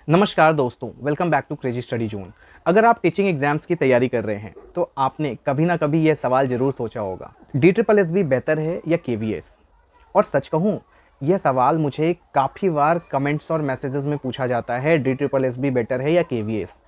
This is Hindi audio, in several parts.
नमस्कार दोस्तों, welcome back to crazy study zone. अगर आप टीचिंग एग्जाम्स की तैयारी कर रहे हैं तो आपने कभी ना कभी यह सवाल जरूर सोचा होगा, डी ट्रिपल एस बी बेहतर है या केवीएस। और सच कहूँ, यह सवाल मुझे काफ़ी बार कमेंट्स और मैसेजेस में पूछा जाता है, D triple S B better है या केवीएस।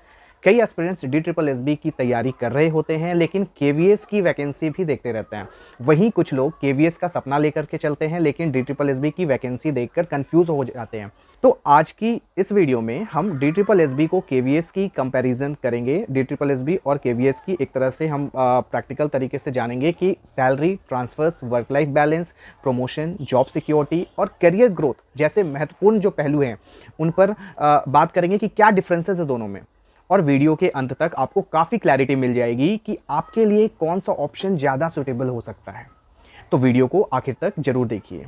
कई aspirants D triple S B की तैयारी कर रहे होते हैं लेकिन केवीएस की वैकेंसी भी देखते रहते हैं। वहीं कुछ लोग केवीएस का सपना लेकर के चलते हैं लेकिन डी ट्रिपल एस बी की वैकेंसी देखकर कंफ्यूज हो जाते हैं। तो आज की इस वीडियो में हम डी ट्रिपल एस बी को केवीएस की कंपैरिजन करेंगे। डी ट्रिपल एस बी और केवीएस की एक तरह से हम प्रैक्टिकल तरीके से जानेंगे कि salary, transfers, work life balance, promotion, job security और करियर ग्रोथ जैसे महत्वपूर्ण जो पहलू हैं उन पर बात करेंगे कि क्या डिफरेंसेस है दोनों में। और वीडियो के अंत तक आपको काफ़ी क्लैरिटी मिल जाएगी कि आपके लिए कौन सा ऑप्शन ज़्यादा सूटेबल हो सकता है। तो वीडियो को आखिर तक जरूर देखिए।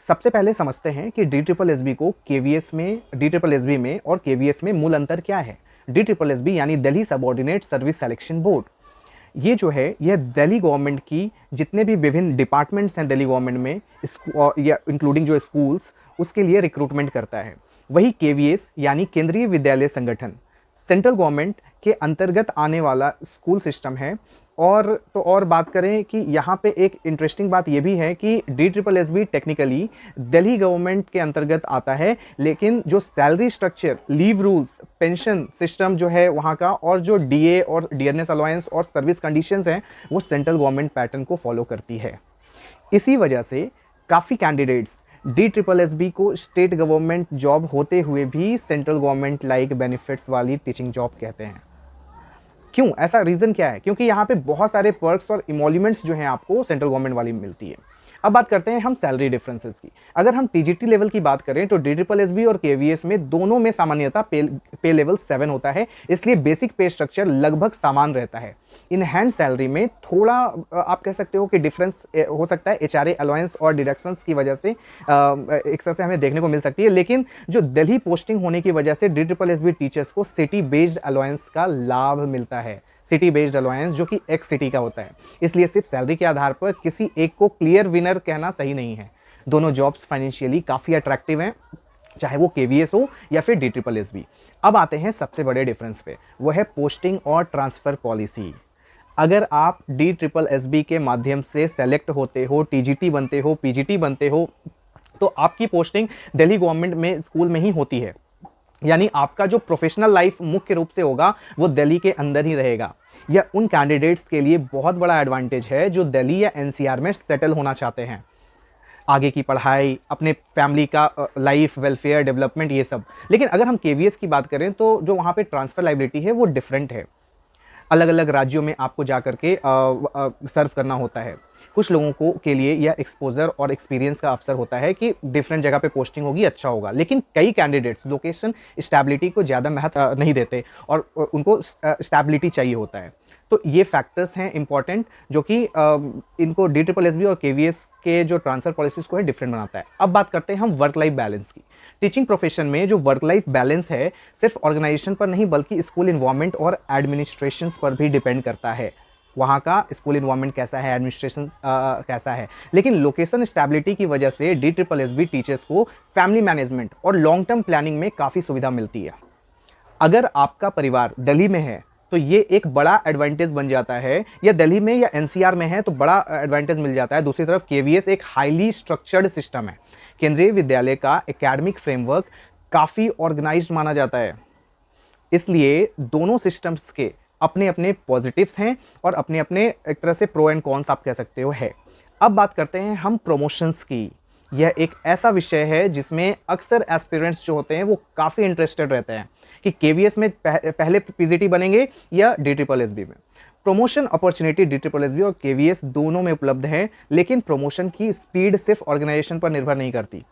सबसे पहले समझते हैं कि डी ट्रिपल एस बी को केवीएस में, डी ट्रिपल एस बी में और केवीएस में मूल अंतर क्या है। डी ट्रिपल एस बी यानी Delhi subordinate service selection board, ये जो है यह दिल्ली गवर्नमेंट की जितने भी विभिन्न डिपार्टमेंट्स हैं दिल्ली गवर्नमेंट में, या इंक्लूडिंग जो स्कूल्स, उसके लिए रिक्रूटमेंट करता है। वही केवीएस यानी केंद्रीय विद्यालय संगठन, सेंट्रल गवर्नमेंट के अंतर्गत आने वाला स्कूल सिस्टम है। और बात करें कि यहाँ पे एक इंटरेस्टिंग बात ये भी है कि D triple S B technically Delhi government के अंतर्गत आता है, लेकिन जो salary structure, leave rules, pension system जो है वहाँ का, और जो डीए और डियरनेस अलाउंस और सर्विस कंडीशंस हैं, वो सेंट्रल गवर्नमेंट पैटर्न को फॉलो करती है। इसी वजह से काफ़ी candidates D triple S B को स्टेट गवर्नमेंट जॉब होते हुए भी सेंट्रल गवर्नमेंट लाइक बेनिफिट्स वाली टीचिंग जॉब कहते हैं। क्यों, ऐसा रीज़न क्या है? क्योंकि यहाँ पे बहुत सारे पर्क्स और इमोल्यूमेंट्स जो हैं आपको सेंट्रल गवर्नमेंट वाली मिलती है। अब बात करते हैं हम सैलरी डिफरेंसेस की। अगर हम टीजीटी लेवल की बात करें तो डी ट्रिपल एस बी और केवीएस में दोनों में सामान्यतः पे लेवल 7 होता है, इसलिए बेसिक पे स्ट्रक्चर लगभग समान रहता है। इन हैंड सैलरी में थोड़ा आप कह सकते हो कि डिफरेंस हो सकता है एचआरए अलाउंस और डिडक्शंस की वजह से, एक तरह से हमें देखने को मिल सकती है। लेकिन जो दिल्ली पोस्टिंग होने की वजह से D triple S B teachers को सिटी बेस्ड अलाउंस का लाभ मिलता है, सिटी बेस्ड अलाउंस जो कि एक्स सिटी का होता है। इसलिए सिर्फ सैलरी के आधार पर किसी एक को क्लियर विनर कहना सही नहीं है। दोनों जॉब्स फाइनेंशियली काफ़ी अट्रैक्टिव हैं, चाहे वो केवीएस हो या फिर डी ट्रिपल एस बी। अब आते हैं सबसे बड़े डिफरेंस पे, वो है पोस्टिंग और ट्रांसफ़र पॉलिसी। अगर आप डी ट्रिपल एस बी के माध्यम से सेलेक्ट होते हो, टीजीटी बनते हो, पीजीटी बनते हो, तो आपकी पोस्टिंग दिल्ली गवर्नमेंट में स्कूल में ही होती है। यानी आपका जो प्रोफेशनल लाइफ मुख्य रूप से होगा वो दिल्ली के अंदर ही रहेगा। यह उन कैंडिडेट्स के लिए बहुत बड़ा एडवांटेज है जो दिल्ली या एनसीआर में सेटल होना चाहते हैं, आगे की पढ़ाई, अपने फैमिली का लाइफ, वेलफेयर, डेवलपमेंट, ये सब। लेकिन अगर हम केवीएस की बात करें तो जो वहाँ पे ट्रांसफ़र लायबिलिटी है वो डिफरेंट है। अलग अलग राज्यों में आपको जा करके सर्व करना होता है। कुछ लोगों को के लिए यह एक्सपोजर और एक्सपीरियंस का अवसर होता है कि डिफरेंट जगह पे पोस्टिंग होगी, अच्छा होगा। लेकिन कई कैंडिडेट्स लोकेशन स्टेबिलिटी को ज़्यादा महत्व नहीं देते और उनको स्टेबिलिटी चाहिए होता है। तो ये फैक्टर्स हैं इंपॉर्टेंट जो कि इनको डी ट्रिपल एस बी और केवीएस के जो ट्रांसफ़र पॉलिसीज़ को है डिफरेंट बनाता है। अब बात करते हैं हम वर्क लाइफ बैलेंस की। टीचिंग प्रोफेशन में जो वर्क लाइफ बैलेंस है सिर्फ ऑर्गेनाइजेशन पर नहीं बल्कि स्कूल इन्वायरमेंट और एडमिनिस्ट्रेशन पर भी डिपेंड करता है। वहाँ का स्कूल इन्वायरमेंट कैसा है, एडमिनिस्ट्रेशन कैसा है। लेकिन लोकेशन स्टेबिलिटी की वजह से D triple S B teachers को फैमिली मैनेजमेंट और लॉन्ग टर्म प्लानिंग में काफ़ी सुविधा मिलती है। अगर आपका परिवार दिल्ली में है तो ये एक बड़ा एडवांटेज बन जाता है, या दिल्ली में या एनसीआर में है तो बड़ा एडवांटेज मिल जाता है। दूसरी तरफ केवीएस एक हाईली स्ट्रक्चर्ड सिस्टम है। केंद्रीय विद्यालय का एकेडमिक फ्रेमवर्क काफ़ी ऑर्गेनाइज्ड माना जाता है, इसलिए दोनों सिस्टम्स के अपने अपने पॉजिटिव्स हैं और अपने अपने एक तरह से प्रो एंड कॉन्स आप कह सकते हो है। अब बात करते हैं हम प्रमोशंस की। यह एक ऐसा विषय है जिसमें अक्सर एस्पिरेंट्स जो होते हैं वो काफ़ी इंटरेस्टेड रहते हैं कि केवीएस में पहले पीजीटी बनेंगे या डी ट्रिपल एस बी में। Promotion opportunity D triple S B और केवीएस दोनों में उपलब्ध है, लेकिन प्रमोशन की स्पीड सिर्फ ऑर्गेनाइजेशन पर निर्भर नहीं करती।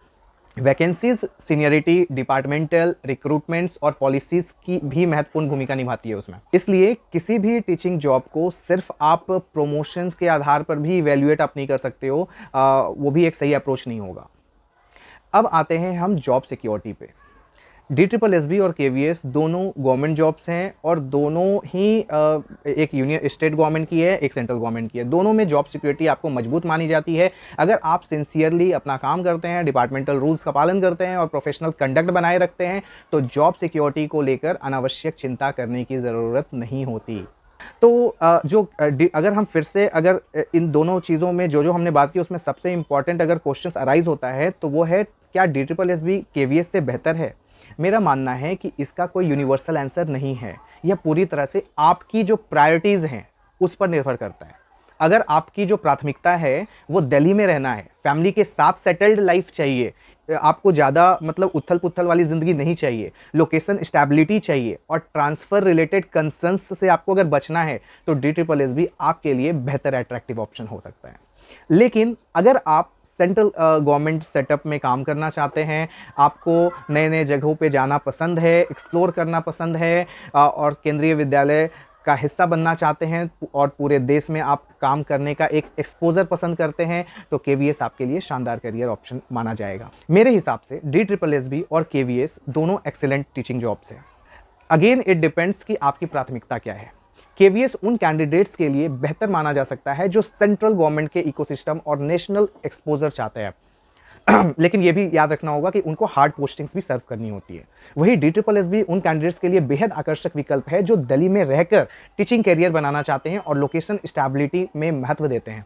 वैकेंसीज, सीनियरिटी, डिपार्टमेंटल रिक्रूटमेंट्स और पॉलिसीज़ की भी महत्वपूर्ण भूमिका निभाती है उसमें। इसलिए किसी भी टीचिंग जॉब को सिर्फ आप प्रमोशंस के आधार पर भी इवेल्युएट आप नहीं कर सकते हो, वो भी एक सही अप्रोच नहीं होगा। अब आते हैं हम जॉब सिक्योरिटी पे। DSSB और KVS दोनों गवर्नमेंट जॉब्स हैं और दोनों ही एक यूनियन स्टेट गवर्नमेंट की है, एक सेंट्रल गवर्नमेंट की है। दोनों में जॉब सिक्योरिटी आपको मजबूत मानी जाती है। अगर आप सिंसियरली अपना काम करते हैं, डिपार्टमेंटल रूल्स का पालन करते हैं और प्रोफेशनल कंडक्ट बनाए रखते हैं तो जॉब सिक्योरिटी को लेकर अनावश्यक चिंता करने की ज़रूरत नहीं होती। तो अगर हम फिर से अगर इन दोनों चीज़ों में जो हमने बात की उसमें सबसे इंपॉर्टेंट अगर क्वेश्चंस अराइज होता है तो वो है क्या DSSB KVS से बेहतर है। मेरा मानना है कि इसका कोई यूनिवर्सल आंसर नहीं है। यह पूरी तरह से आपकी जो प्रायोरिटीज़ हैं उस पर निर्भर करता है। अगर आपकी जो प्राथमिकता है वो दिल्ली में रहना है, फैमिली के साथ सेटल्ड लाइफ चाहिए, आपको ज़्यादा मतलब उथल पुथल वाली ज़िंदगी नहीं चाहिए, लोकेशन स्टेबिलिटी चाहिए और ट्रांसफ़र रिलेटेड कंसर्न्स से आपको अगर बचना है तो DSSB आपके लिए बेहतर अट्रैक्टिव ऑप्शन हो सकता है। लेकिन अगर आप सेंट्रल गवर्नमेंट सेटअप में काम करना चाहते हैं, आपको नए नए जगहों पे जाना पसंद है, एक्सप्लोर करना पसंद है और केंद्रीय विद्यालय का हिस्सा बनना चाहते हैं और पूरे देश में आप काम करने का एक एक्सपोजर पसंद करते हैं तो KVS आपके लिए शानदार करियर ऑप्शन माना जाएगा। मेरे हिसाब से DSSB और KVS दोनों एक्सीलेंट टीचिंग जॉब्स हैं। अगेन इट डिपेंड्स कि आपकी प्राथमिकता क्या है। KVS उन कैंडिडेट्स के लिए बेहतर माना जा सकता है जो सेंट्रल गवर्नमेंट के इकोसिस्टम और नेशनल एक्सपोजर चाहते हैं लेकिन ये भी याद रखना होगा कि उनको हार्ड पोस्टिंग्स भी सर्व करनी होती है। वही DSSB उन कैंडिडेट्स के लिए बेहद आकर्षक विकल्प है जो दिल्ली में रहकर टीचिंग करियर बनाना चाहते हैं और लोकेशन स्टेबिलिटी में महत्व देते हैं।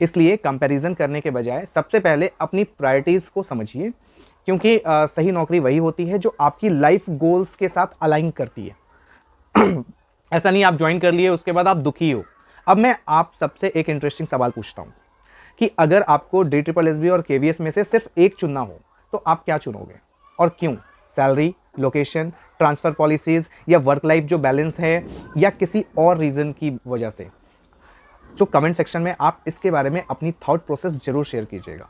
इसलिए कंपैरिजन करने के बजाय सबसे पहले अपनी प्रायोरिटीज़ को समझिए, क्योंकि सही नौकरी वही होती है जो आपकी लाइफ गोल्स के साथ अलाइन करती है। ऐसा नहीं आप ज्वाइन कर लिए उसके बाद आप दुखी हो। अब मैं आप सबसे एक इंटरेस्टिंग सवाल पूछता हूँ कि अगर आपको DSSB और KVS में से सिर्फ एक चुनना हो तो आप क्या चुनोगे और क्यों? सैलरी, लोकेशन, ट्रांसफ़र पॉलिसीज़ या वर्क लाइफ जो बैलेंस है या किसी और रीज़न की वजह से? जो कमेंट सेक्शन में आप इसके बारे में अपनी थॉट प्रोसेस ज़रूर शेयर कीजिएगा।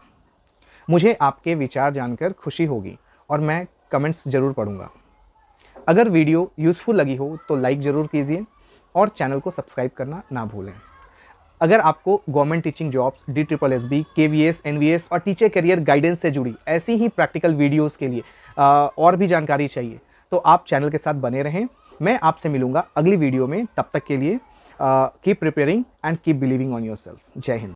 मुझे आपके विचार जानकर खुशी होगी और मैं कमेंट्स ज़रूर पढ़ूंगा। अगर वीडियो यूज़फुल लगी हो तो लाइक ज़रूर कीजिए और चैनल को सब्सक्राइब करना ना भूलें। अगर आपको government teaching jobs, DSSB, KVS, NVS और टीचर करियर गाइडेंस से जुड़ी ऐसी ही प्रैक्टिकल वीडियोस के लिए और भी जानकारी चाहिए तो आप चैनल के साथ बने रहें। मैं आपसे मिलूंगा अगली वीडियो में। तब तक के लिए keep preparing and keep believing on yourself. जय हिंद।